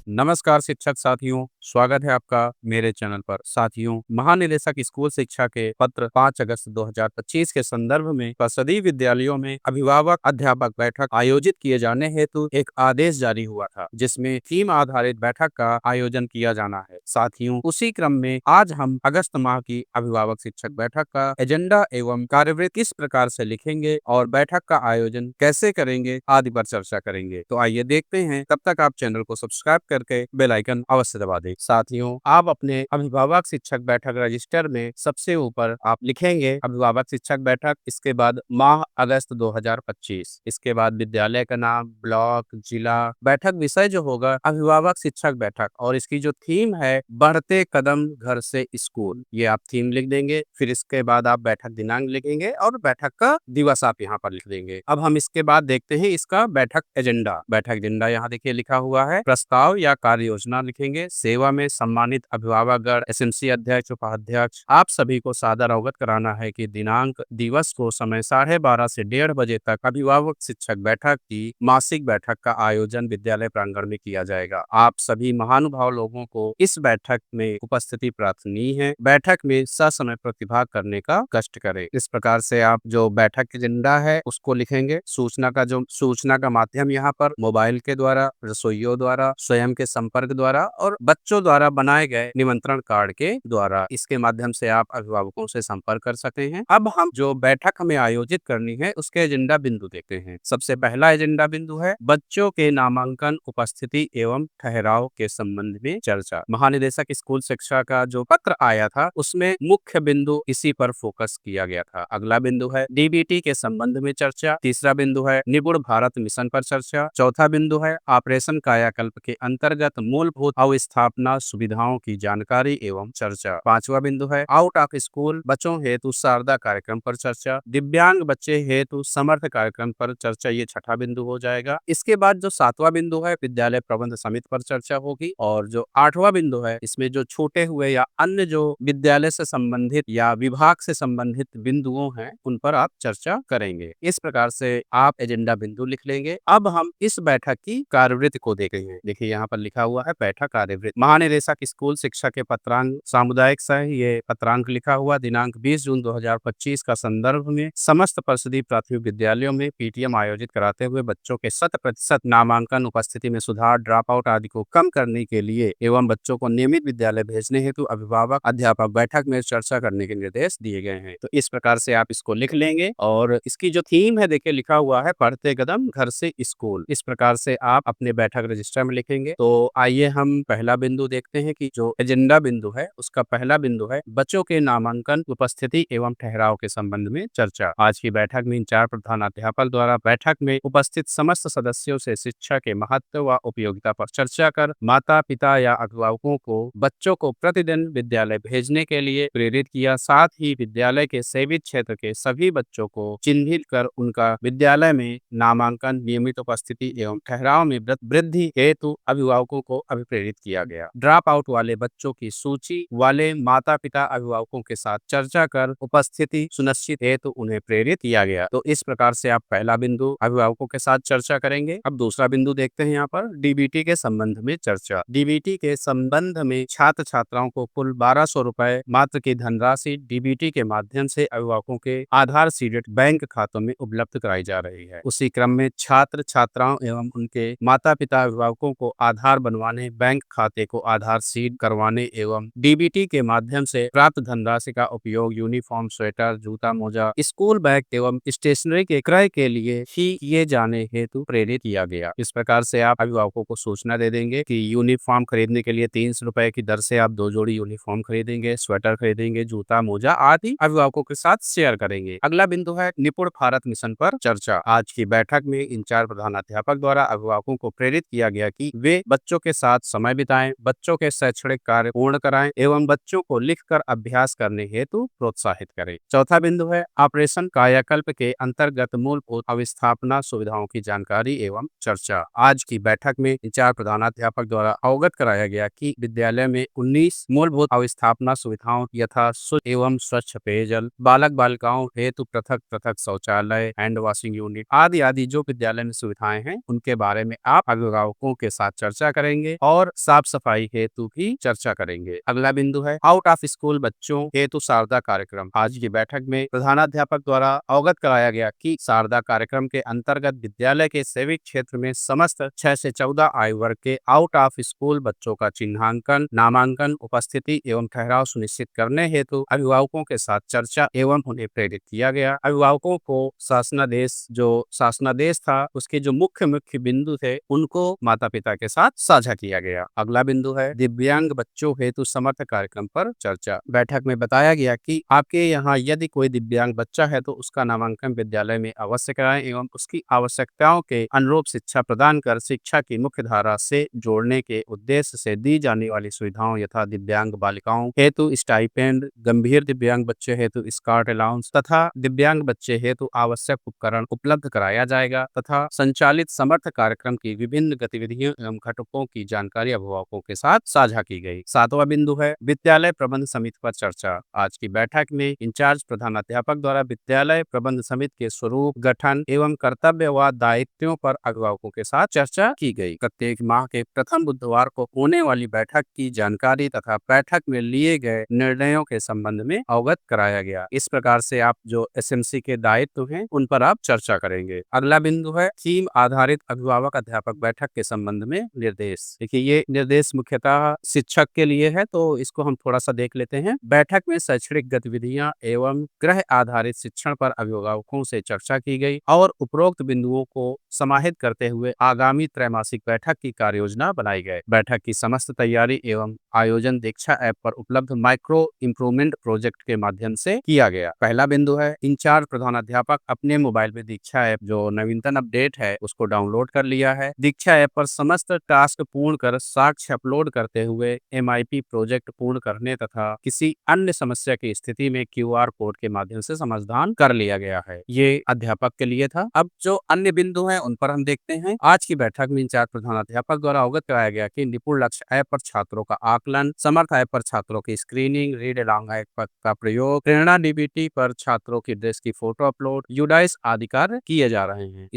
नमस्कार शिक्षक साथियों, स्वागत है आपका मेरे चैनल पर। साथियों, महानिदेशक स्कूल शिक्षा के पत्र 5 अगस्त 2025 के संदर्भ में परिषदीय विद्यालयों में अभिभावक अध्यापक बैठक आयोजित किए जाने हेतु एक आदेश जारी हुआ था, जिसमें थीम आधारित बैठक का आयोजन किया जाना है। साथियों, उसी क्रम में आज हम अगस्त माह की अभिभावक शिक्षक बैठक का एजेंडा एवं कार्यवृत्ति किस प्रकार से लिखेंगे और बैठक का आयोजन कैसे करेंगे आदि पर चर्चा करेंगे। तो आइए देखते हैं। तब तक आप चैनल को सब्सक्राइब करके बेल आइकन अवश्य दबा दें। साथियों, आप अपने अभिभावक शिक्षक बैठक रजिस्टर में सबसे ऊपर आप लिखेंगे अभिभावक शिक्षक बैठक, इसके बाद माह अगस्त 2025, इसके बाद विद्यालय का नाम, ब्लॉक, जिला, बैठक विषय जो होगा अभिभावक शिक्षक बैठक, और इसकी जो थीम है बढ़ते कदम घर से स्कूल, ये आप थीम लिख देंगे। फिर इसके बाद आप बैठक दिनांक लिखेंगे और बैठक का दिवस आप यहाँ पर लिख देंगे। अब हम इसके बाद देखते हैं इसका बैठक एजेंडा। बैठक एजेंडा यहाँ देखिए लिखा हुआ है। प्रस्ताव या कार्य योजना लिखेंगे। सेवा में सम्मानित अभिभावकगण, एसएमसी अध्यक्ष, उपाध्यक्ष, आप सभी को सादर अवगत कराना है कि दिनांक दिवस को समय 12:30 से 1:30 बजे तक अभिभावक शिक्षक बैठक की मासिक बैठक का आयोजन विद्यालय प्रांगण में किया जाएगा। आप सभी महानुभाव लोगों को इस बैठक में उपस्थिति प्रार्थनीय है। बैठक में ससमय प्रतिभाग करने का कष्ट करें। इस प्रकार से आप जो बैठक एजेंडा है उसको लिखेंगे। सूचना का माध्यम यहाँ पर मोबाइल के द्वारा, रसोइयों द्वारा, स्वयं के संपर्क द्वारा और बच्चों द्वारा बनाए गए निमंत्रण कार्ड के द्वारा, इसके माध्यम से आप अभिभावकों से संपर्क कर सकते हैं। अब हम जो बैठक हमें आयोजित करनी है उसके एजेंडा बिंदु देखते हैं। सबसे पहला एजेंडा बिंदु है बच्चों के नामांकन, उपस्थिति एवं ठहराव के संबंध में चर्चा। महानिदेशक स्कूल शिक्षा का जो पत्र आया था उसमें मुख्य बिंदु इसी पर फोकस किया गया था। अगला बिंदु है डीबीटी के संबंध में चर्चा। तीसरा बिंदु है निपुण भारत मिशन पर चर्चा। चौथा बिंदु है ऑपरेशन कायाकल्प के अंतर्गत मूलभूत अवस्थापना सुविधाओं की जानकारी एवं चर्चा। पांचवा बिंदु है आउट ऑफ स्कूल बच्चों हेतु शारदा कार्यक्रम पर चर्चा। दिव्यांग बच्चे हेतु समर्थ कार्यक्रम पर चर्चा, ये छठा बिंदु हो जाएगा। इसके बाद जो सातवां बिंदु है विद्यालय प्रबंध समिति पर चर्चा होगी, और जो आठवां बिंदु है इसमें जो छूटे हुए या अन्य जो विद्यालय से संबंधित या विभाग से संबंधित बिंदुओं हैं उन पर आप चर्चा करेंगे। इस प्रकार से आप एजेंडा बिंदु लिख लेंगे। अब हम इस बैठक की कार्यवृत्ति को देख रहे हैं। देखिए यहाँ पर लिखा हुआ है बैठक कार्यवृत्ति। महानिदेशक स्कूल शिक्षा के पत्रांक सामुदायिक सह, ये पत्रांक लिखा हुआ दिनांक 20 जून 2025 का संदर्भ में समस्त परिषदीय प्राथमिक विद्यालयों में पीटीएम आयोजित कराते हुए बच्चों के 100% नामांकन, उपस्थिति में सुधार, ड्रॉप आउट आदि को कम करने के लिए एवं बच्चों को नियमित विद्यालय भेजने हेतु अभिभावक अध्यापक बैठक में चर्चा करने के निर्देश दिए गए हैं। तो इस प्रकार से आप इसको लिख लेंगे। और इसकी जो थीम है देखिए लिखा हुआ है बढ़ते कदम घर से स्कूल। इस प्रकार से आप अपने बैठक रजिस्टर में लिखेंगे। तो आइए हम पहला बिंदु देखते हैं कि जो एजेंडा बिंदु है उसका पहला बिंदु है बच्चों के नामांकन, उपस्थिति एवं ठहराव के संबंध में चर्चा। आज की बैठक में इंचार्ज प्रधानाध्यापक द्वारा बैठक में उपस्थित समस्त सदस्यों से शिक्षा के महत्व व उपयोगिता पर चर्चा कर माता पिता या अभिभावकों को बच्चों को प्रतिदिन विद्यालय भेजने के लिए प्रेरित किया। साथ ही विद्यालय के सेवित क्षेत्र के सभी बच्चों को चिन्हित कर उनका विद्यालय में नामांकन, नियमित उपस्थिति एवं ठहराव में वृद्धि हेतु अभिभावकों को अभिप्रेरित किया गया। ड्रॉप आउट वाले बच्चों की सूची वाले माता पिता अभिभावकों के साथ चर्चा कर उपस्थिति सुनिश्चित हेतु उन्हें प्रेरित किया गया। तो इस प्रकार से आप पहला बिंदु अभिभावकों के साथ चर्चा करेंगे। अब दूसरा बिंदु देखते हैं। यहाँ पर डीबीटी के संबंध में चर्चा। डीबीटी के संबंध में छात्र छात्राओं को कुल 1200 रुपए मात्र की धनराशि डीबीटी के माध्यम से अभिभावकों के आधार सीडेड बैंक खातों में उपलब्ध कराई जा रही है। उसी क्रम में छात्र छात्राओं एवं उनके माता पिता अभिभावकों को आधार बनवाने, बैंक खाते को आधार सीड करवाने एवं डीबीटी के माध्यम से प्राप्त धनराशि का उपयोग यूनिफॉर्म, स्वेटर, जूता, मोजा, स्कूल बैग एवं स्टेशनरी के क्रय के लिए ही किए जाने हेतु प्रेरित किया गया। इस प्रकार से आप अभिभावकों को सूचना दे देंगे कि यूनिफॉर्म खरीदने के लिए 300 रुपए की दर से आप 2 जोड़ी यूनिफॉर्म खरीदेंगे, स्वेटर खरीदेंगे, जूता, मोजा आदि अभिभावकों के साथ शेयर करेंगे। अगला बिंदु है निपुण भारत मिशन पर चर्चा। आज की बैठक में इंचार्ज प्रधानाध्यापक द्वारा अभिभावकों को प्रेरित किया गया कि वे बच्चों के साथ समय बिताएं, बच्चों के शैक्षणिक कार्य पूर्ण कराएं एवं बच्चों को लिखकर अभ्यास करने हेतु प्रोत्साहित करें। चौथा बिंदु है ऑपरेशन कायाकल्प के अंतर्गत मूलभूत अवस्थापना सुविधाओं की जानकारी एवं चर्चा। आज की बैठक में इंचार्ज प्रधानाध्यापक द्वारा अवगत कराया गया कि विद्यालय में 19 मूलभूत अवस्थापना सुविधाओं यथा शुद्ध एवं स्वच्छ पेयजल, बालक बालिकाओं हेतु पृथक पृथक शौचालय, हैंड वॉशिंग यूनिट आदि आदि जो विद्यालय में सुविधाएं हैं उनके बारे में आप अभिभावकों के साथ चर्चा करेंगे और साफ सफाई हेतु भी चर्चा करेंगे। अगला बिंदु है आउट ऑफ स्कूल बच्चों हेतु शारदा कार्यक्रम। आज की बैठक में प्रधानाध्यापक द्वारा अवगत कराया गया कि शारदा कार्यक्रम के अंतर्गत विद्यालय के सैनिक क्षेत्र में समस्त 6 से 14 आयु वर्ग के आउट ऑफ स्कूल बच्चों का चिन्हांकन, नामांकन, उपस्थिति एवं ठहराव सुनिश्चित करने हेतु अभिभावकों के साथ चर्चा एवं उन्हें प्रेरित किया गया। अभिभावकों को शासनादेश था उसके जो मुख्य बिंदु थे उनको माता पिता के साथ साझा किया गया। अगला बिंदु है दिव्यांग बच्चों हेतु समर्थ कार्यक्रम पर चर्चा। बैठक में बताया गया कि आपके यहाँ यदि कोई दिव्यांग बच्चा है तो उसका नामांकन विद्यालय में अवश्य कराएं एवं उसकी आवश्यकताओं के अनुरूप शिक्षा प्रदान कर शिक्षा की मुख्य धारा से जोड़ने के उद्देश्य से दी जाने वाली सुविधाओं यथा दिव्यांग बालिकाओं हेतु स्टाइपेंड, गंभीर दिव्यांग बच्चे हेतु स्कॉट अलाउंस तथा दिव्यांग बच्चे हेतु आवश्यक उपकरण उपलब्ध कराया जाएगा तथा संचालित समर्थ कार्यक्रम की विभिन्न गतिविधियों एवं घटकों की जानकारी अभिभावकों के साथ साझा की गई। सातवां बिंदु है विद्यालय प्रबंध समिति पर चर्चा। आज की बैठक में इंचार्ज प्रधानाध्यापक द्वारा विद्यालय प्रबंध समिति के स्वरूप, गठन एवं कर्तव्य व दायित्वों पर अभिभावकों के साथ चर्चा की गई। प्रत्येक माह के प्रथम बुधवार को होने वाली बैठक की जानकारी तथा बैठक में लिए गए निर्णयों के संबंध में अवगत कराया गया। इस प्रकार से आप जो एसएमसी के दायित्व हैं उन पर आप चर्चा करेंगे। अगला बिंदु है थीम आधारित अभिभावक अध्यापक बैठक के संबंध में निर्देश। देखिए ये निर्देश मुख्यतः शिक्षक के लिए है तो इसको हम थोड़ा सा देख लेते हैं। बैठक में शैक्षणिक गतिविधियां एवं गृह आधारित शिक्षण पर अभिभावकों से चर्चा की गई और उपरोक्त बिंदुओं को समाहित करते हुए आगामी त्रैमासिक बैठक की कार्य योजना बनाई गई। बैठक की समस्त तैयारी एवं आयोजन दीक्षा ऐप पर उपलब्ध माइक्रो इम्प्रूवमेंट प्रोजेक्ट के माध्यम से किया गया। पहला बिंदु है इंचार्ज प्रधानाध्यापक अपने मोबाइल में दीक्षा ऐप जो नवीनतम अपडेट है उसको डाउनलोड कर लिया है। दीक्षा ऐप पर समस्त टास्क पूर्ण कर साक्ष्य अपलोड करते हुए MIP प्रोजेक्ट पूर्ण करने तथा किसी अन्य समस्या की स्थिति में QR कोड के माध्यम से समाधान कर लिया गया है। ये अध्यापक के लिए था। अब जो अन्य बिंदु हैं उन पर हम देखते हैं। आज की बैठक में इंचार्ज प्रधानाध्यापक द्वारा अवगत कराया गया कि निपुण लक्ष्य ऐप पर छात्रों का आकलन, समर्थ ऐप पर छात्रों की स्क्रीनिंग, रीड अलोंग ऐप का प्रयोग, प्रेरणा DBT पर छात्रों की ड्रेस की फोटो अपलोड, यूडाइस आदि कार्य किए जा रहे हैं।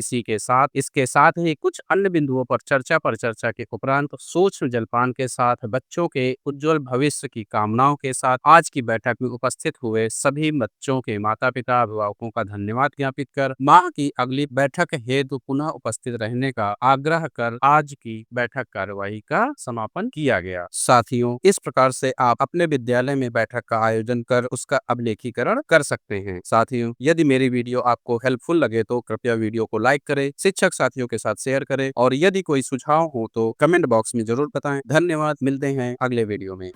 इसके साथ ही कुछ अन्य बिंदुओं पर चर्चा के उपरांत सूक्ष्म जलपान के साथ बच्चों के उज्जवल भविष्य की कामनाओं के साथ आज की बैठक में उपस्थित हुए सभी बच्चों के माता पिता अभिभावकों का धन्यवाद ज्ञापित कर माह की अगली बैठक हेतु पुनः उपस्थित रहने का आग्रह कर आज की बैठक कार्यवाही का समापन किया गया। साथियों, इस प्रकार से आप अपने विद्यालय में बैठक का आयोजन कर उसका अभिलेखीकरण कर सकते हैं। साथियों, यदि मेरी वीडियो आपको हेल्पफुल लगे तो कृपया वीडियो को लाइक करें, शिक्षक साथियों के साथ शेयर करें और यदि कोई सुझाव हो तो कमेंट बॉक्स में जरूर बताएं। धन्यवाद, मिलते हैं अगले वीडियो में।